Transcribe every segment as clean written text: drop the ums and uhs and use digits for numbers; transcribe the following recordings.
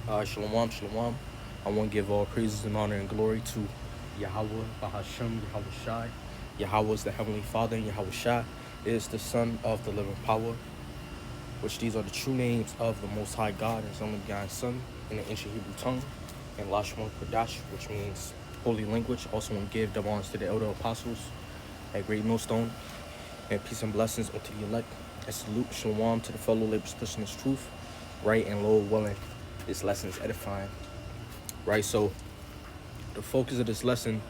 Shalom, shalom. I want to give all praises and honor and glory to Yahweh, Bahashem, Yahweh Shai. Yahweh is the Heavenly Father, and Yahweh Shai is the Son of the Living Power, which these are the true names of the Most High God and His only begotten Son in the ancient Hebrew tongue, and Lashon Kodash, which means holy language. Also want to give double honors to the elder apostles at Great Millstone, and peace and blessings unto the elect. And salute, shalom to the fellow laborers pushing this truth, right, and Lord willing, this lesson is edifying, right? So the focus of this lesson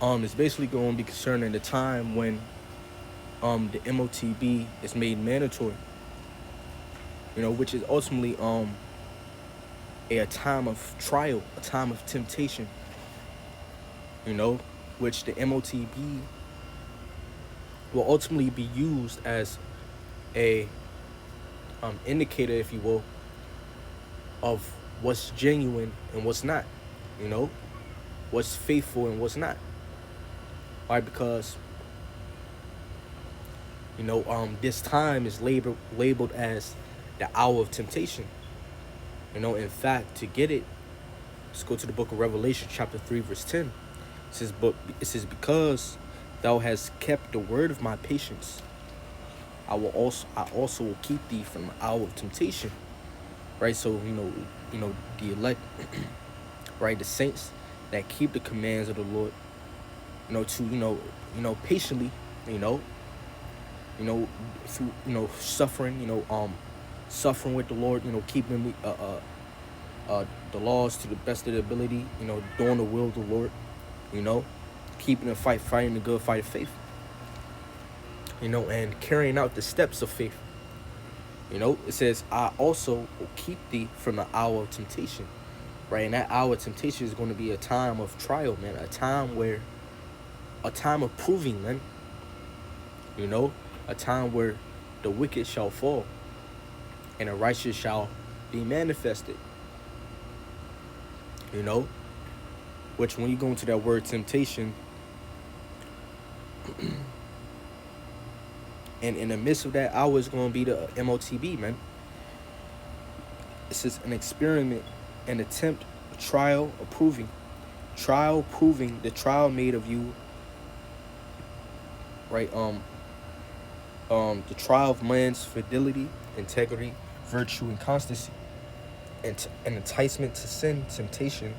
is basically going to be concerning the time when the MOTB is made mandatory, which is ultimately a time of trial, a time of temptation, which the MOTB will ultimately be used as a indicator, if you will, of what's genuine and what's not, what's faithful and what's not. Why? Because this time is labeled as the hour of temptation. In fact, to get it, let's go to the book of Revelation, chapter 3, verse 10. It says, because thou hast kept the word of my patience, I also will keep thee from the hour of temptation. Right? So, the elect, right, the saints that keep the commands of the Lord, to patiently, through suffering, suffering with the Lord, keeping the laws to the best of their ability, doing the will of the Lord, keeping the fight, fighting the good fight of faith, and carrying out the steps of faith. It says, I also will keep thee from the hour of temptation, right? And that hour of temptation is going to be a time of trial, man, a time of proving, man, a time where the wicked shall fall and the righteous shall be manifested, which when you go into that word temptation, and in the midst of that hour is going to be the MOTB, man. This is an experiment, an attempt, a trial, a proving. Trial proving, the trial made of you, right? The trial of man's fidelity, integrity, virtue, and constancy, and an enticement to sin, temptation,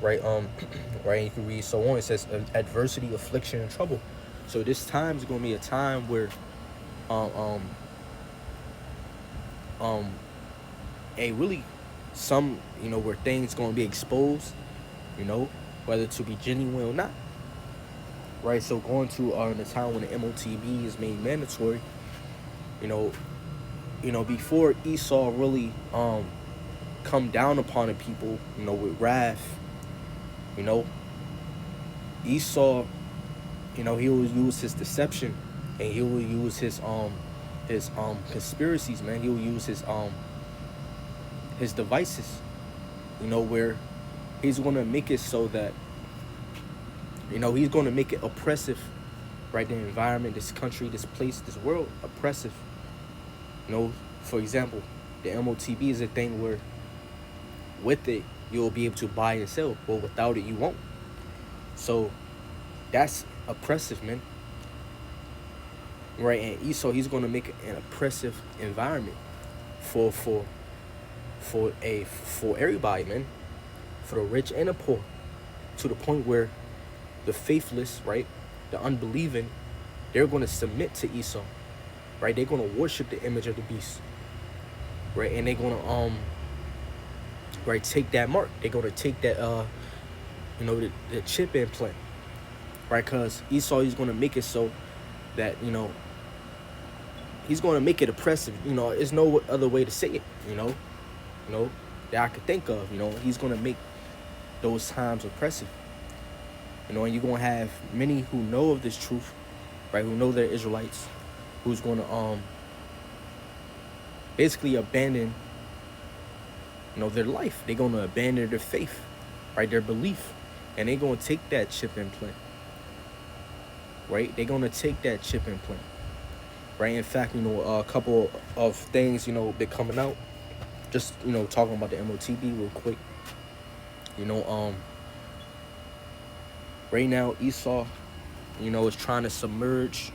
right? Right. You can read so on. It says adversity, affliction, and trouble. So this time is going to be a time where, where things going to be exposed, whether to be genuine or not. Right. So going to the time when the MOTB is made mandatory, before Esau really come down upon the people, with wrath, Esau, he will use his deception, and he will use his conspiracies, man. He will use his devices, where he's going to make it so that, he's going to make it oppressive, right? The environment, this country, this place, this world, oppressive. For example, the MOTB is a thing where with it, you'll be able to buy and sell, but without it, you won't. So that's oppressive, man. Right? And Esau, he's going to make an oppressive environment for everybody, man, for the rich and the poor, to the point where the faithless, right, the unbelieving, they're going to submit to Esau, right? They're going to worship the image of the beast, right? And they're going to right, take that mark. They're going to take that the chip implant, right? Because Esau, he's going to make it so that he's going to make it oppressive. There's no other way to say it. That I could think of. He's going to make those times oppressive. And you're going to have many who know of this truth, right, who know they're Israelites, who's going to basically abandon, their life. They're going to abandon their faith, right, their belief, and they're going to take that chip implant, right? They're going to take that chip implant, right? In fact, a couple of things, been coming out, just, talking about the MOTB real quick. You know, right now Esau, is trying to submerge.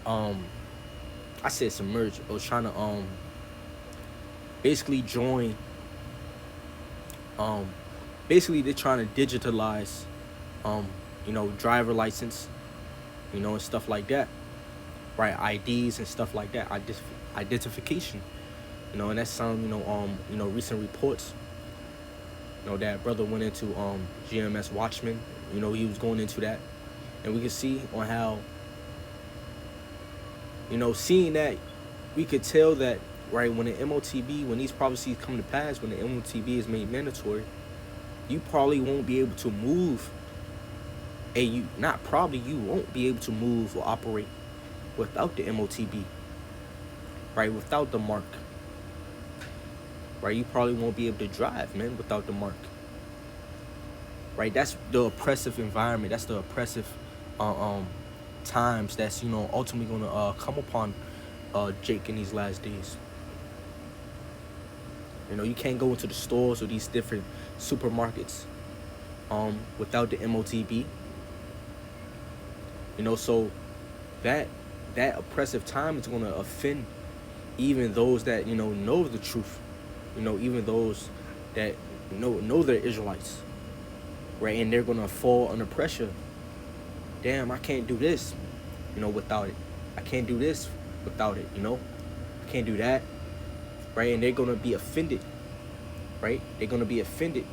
I said submerge. It was trying to basically join. Basically they're trying to digitalize, driver license, and stuff like that, right? IDs and stuff like that. Identification, and that's some, recent reports. That brother went into GMS Watchman. He was going into that, and we can see on how, seeing that, we could tell that, right, when the MOTB, when these prophecies come to pass, when the MOTB is made mandatory, you probably won't be able to move. You won't be able to move or operate without the MOTB, right? Without the mark, right? You probably won't be able to drive, man, without the mark, right? That's the oppressive environment. That's the oppressive times that's, ultimately gonna come upon Jake in these last days. You can't go into the stores or these different supermarkets without the MOTB. So that oppressive time is gonna offend even those that know the truth. Even those that know they're Israelites, right? And they're gonna fall under pressure. Damn, I can't do this, without it. I can't do this without it, I can't do that, right? And they're gonna be offended, right? They're gonna be offended,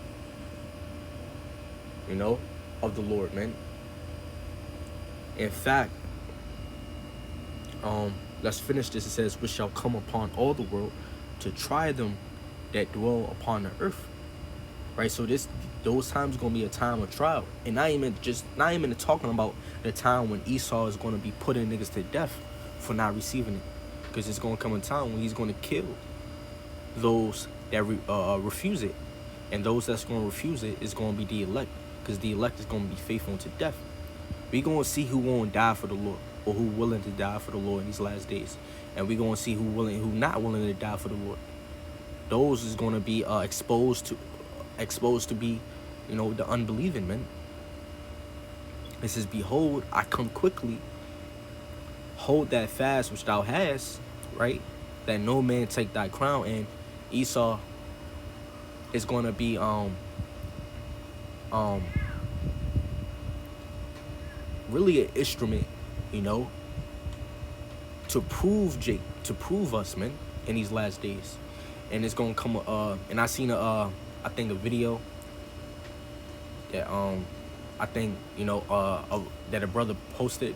of the Lord, man. In fact, let's finish this. It says, which shall come upon all the world to try them that dwell upon the earth, right? So those times gonna be a time of trial, and not even talking about the time when Esau is gonna be putting niggas to death for not receiving it, because it's gonna come a time when he's gonna kill those that refuse it, and those that's gonna refuse it is gonna be the elect, because the elect is gonna be faithful to death. We gonna see who won't die for the Lord, or who willing to die for the Lord in these last days, and we gonna see who not willing to die for the Lord. Those is gonna be exposed to be, the unbelieving, man. It says, behold, I come quickly. Hold that fast which thou hast, right? That no man take thy crown. And Esau is gonna be really an instrument, to prove us, man, in these last days. And it's gonna come and I seen I think a video that I think that a brother posted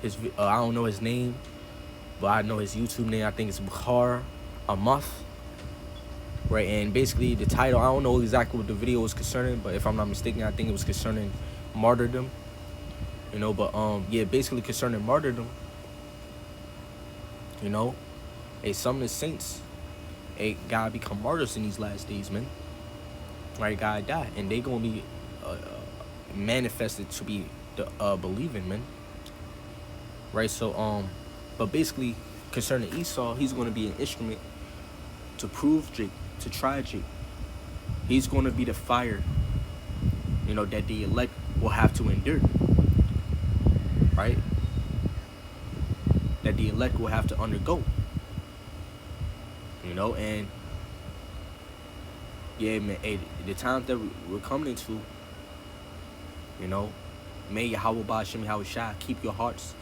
his I don't know his name, but I know his YouTube name. I think it's Bukhar Amath, right? And basically the title, I don't know exactly what the video was concerning, but if I'm not mistaken, I think it was concerning martyrdom, but yeah, basically concerning martyrdom. Some of the saints gotta become martyrs in these last days, man, right? Gotta die, and they gonna be manifested to be the believing, man, right? So but basically concerning Esau, he's gonna be an instrument to prove Jake, to try Jake. He's gonna be the fire, that the elect will have to endure, right? That the elect will have to undergo, and yeah, man, the times that we're coming into, may Yahweh Ba'Shem Yahweh Shai keep your hearts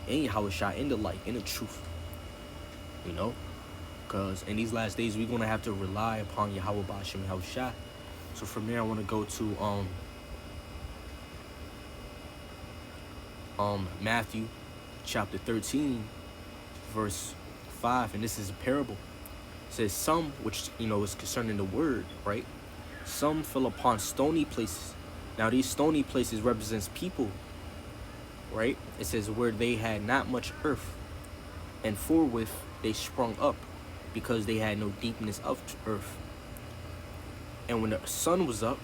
in Yahweh Shai, in the light, in the truth, because in these last days we're gonna have to rely upon Yahweh Ba'Shem Yahweh Shai. So from there I want to go to Matthew chapter 13 verse 5, and this is a parable. It says, some, which is concerning the word, right? Some fell upon stony places. Now these stony places represents people, right? It says, where they had not much earth, and forthwith they sprung up, because they had no deepness of earth. And when the sun was up,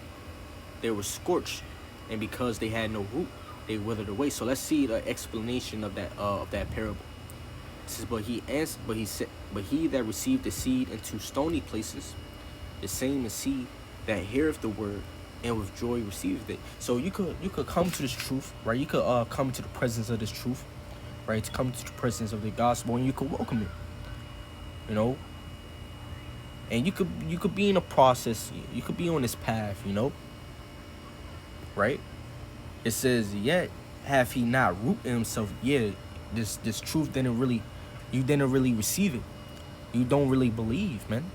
they were scorched, and because they had no root, they withered away. So let's see the explanation of that parable. It says, but he answered, but he said, but he that received the seed into stony places, the same is he that heareth the word and with joy receiveth it. So you could come to this truth, right? You could come to the presence of this truth, right? To come to the presence of the gospel, and you could welcome it, you know. And you could be in a process. You could be on this path, you know, right? It says, yet have he not rooted himself. Yeah, this truth you didn't really receive it. You don't really believe, man.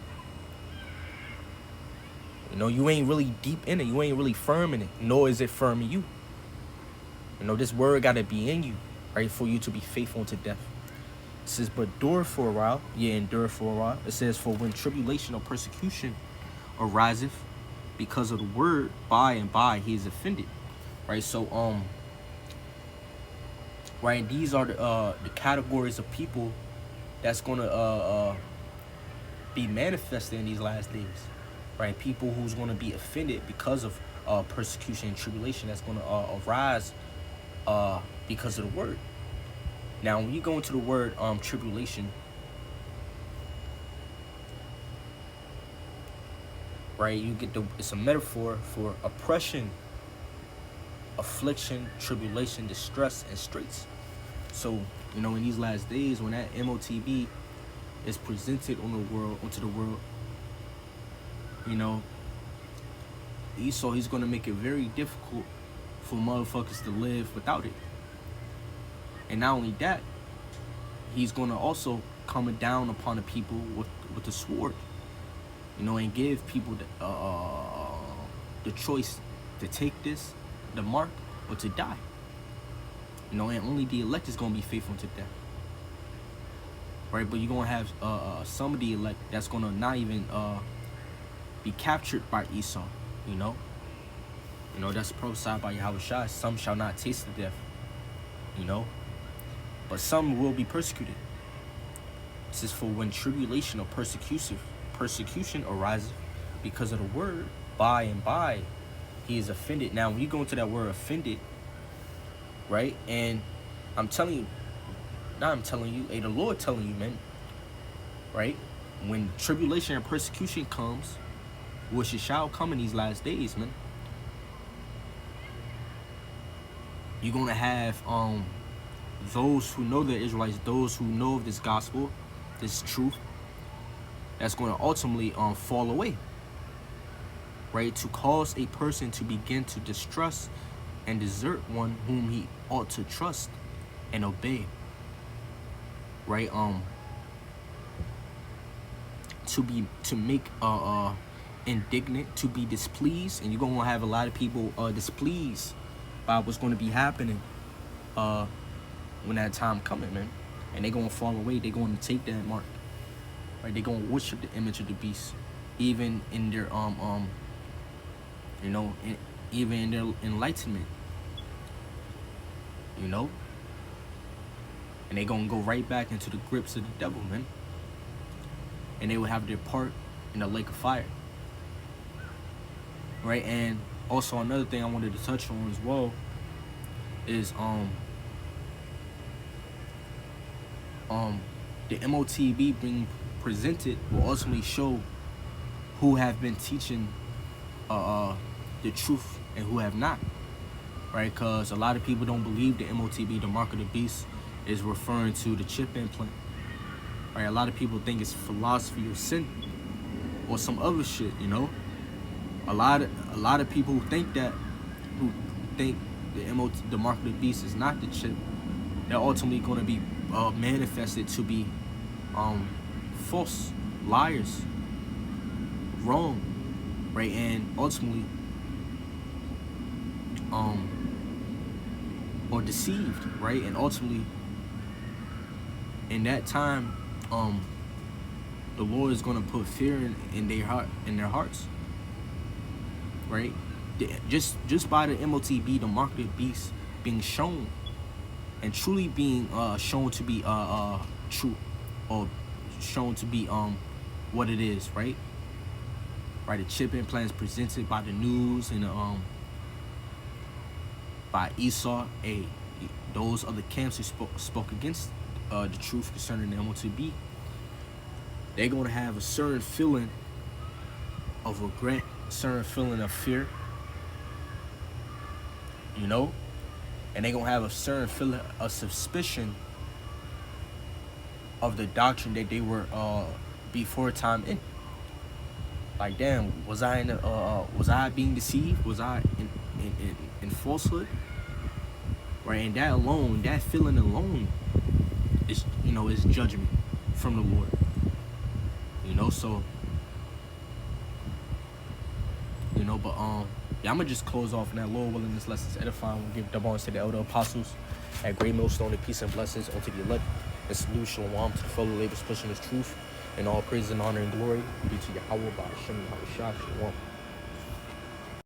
You know, you ain't really deep in it. You ain't really firm in it. Nor is it firm in you. You know, this word got to be in you, right, for you to be faithful unto death. It says, but endure for a while. Yeah, endure for a while. It says, for when tribulation or persecution ariseth because of the word, by and by he is offended. Right, so right, these are the categories of people that's gonna be manifested in these last days. Right, people who's gonna be offended because of persecution and tribulation that's gonna arise because of the word. Now, when you go into the word tribulation, right, you get it's a metaphor for oppression, affliction, tribulation, distress, and straits. So, you know, in these last days, when that MOTB is presented onto the world, you know, Esau, he's gonna make it very difficult for motherfuckers to live without it. And not only that, he's gonna also come down upon the people with the sword, you know, and give people the choice to take the mark, or to die. You know, and only the elect is gonna be faithful to death. Right, but you're gonna have some of the elect that's gonna not even be captured by Esau. You know, that's prophesied by Yahweh. Some shall not taste the death. You know, but some will be persecuted. It says, for when tribulation or persecution arises because of the word, by and by he is offended. Now, when you go into that word offended, right, and the Lord telling you, man, right, when tribulation and persecution comes, which it shall come in these last days, man, you're gonna have those who know the Israelites, those who know of this gospel, this truth, that's going to ultimately fall away, right, to cause a person to begin to distrust and desert one whom he ought to trust and obey, right, to make indignant, to be displeased, and you're gonna have a lot of people displeased by what's going to be happening when that time coming, man, and they're gonna fall away. They're going to take that mark, right? They're gonna worship the image of the beast, even in their you know, even in their enlightenment, you know, and they're gonna go right back into the grips of the devil, man, and they will have their part in the lake of fire, right? And also another thing I wanted to touch on as well is the MOTB being presented will ultimately show who have been teaching the truth and who have not, right? Because a lot of people don't believe the MOTB, the mark of the beast, is referring to the chip implant, right? A lot of people think it's philosophy or sin or some other shit, you know. A lot of people who think the mark of the beast is not the chip, they're ultimately going to be manifested to be false, liars, wrong, right, and ultimately or deceived, right, and ultimately in that time the Lord is going to put fear in their hearts, right? Just by the MOTB, the mark of the beast, being shown and truly being shown to be true, or shown to be what it is, right? Right, the chip implants presented by the news and by Esau, those other camps who spoke against the truth concerning them to be, they're gonna have a certain feeling of regret, a certain feeling of fear, you know, and they're gonna have a certain feeling of suspicion of the doctrine that they were before time in. Like, damn, was I being deceived? Was I in falsehood? Right, and that alone, that feeling alone, is is judgment from the Lord. So but yeah, I'm gonna just close off in that. Lord willing, this lesson's edifying. We'll give double honors to the elder apostles at Great Millstone, and peace and blessings unto the elect. And salute shalom to the fellow laborers pushing His truth. And all praise and honor and glory be to Yahweh, Ba'ashem, Yahweh Shah, Shalom.